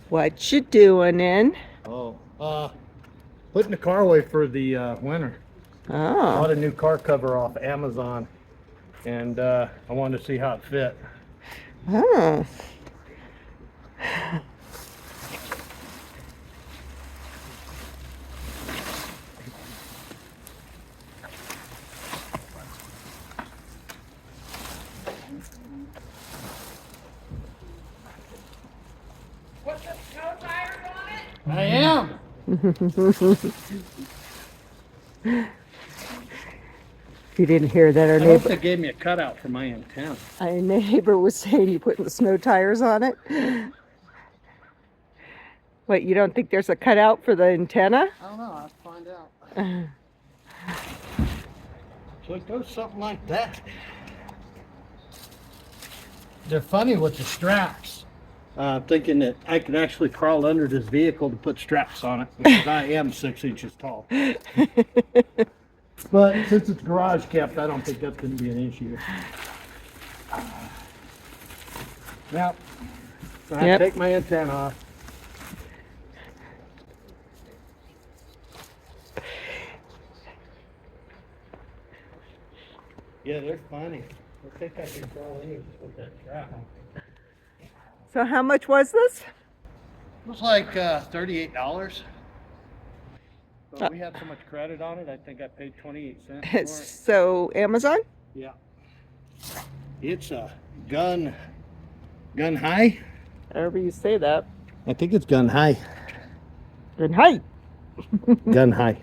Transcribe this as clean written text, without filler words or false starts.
What you doing in? Oh, putting the car away for the winter. Bought Oh, a new car cover off Amazon, and I wanted to see how it fit. oh. Put the snow tires on it? I am. If you didn't hear that, I hope they gave me a cutout for my antenna. our neighbor was saying you putting the snow tires on it. What, you don't think there's a cutout for the antenna? I don't know. I'll have to find out. So it goes something like that. They're funny with the straps. Thinking that I could actually crawl under this vehicle to put straps on it because I am 6 inches tall. But since it's garage kept, I don't think that's going to be an issue. Now, I take my antenna off. Yeah, they're funny. I think I can crawl in with that strap. So how much was this? It was like $38. But we had so much credit on it, I think I paid 28 cents for it. So Amazon? Yeah. It's a Gunhyi. However you say that. I think it's Gunhyi. Good height. Gunhyi.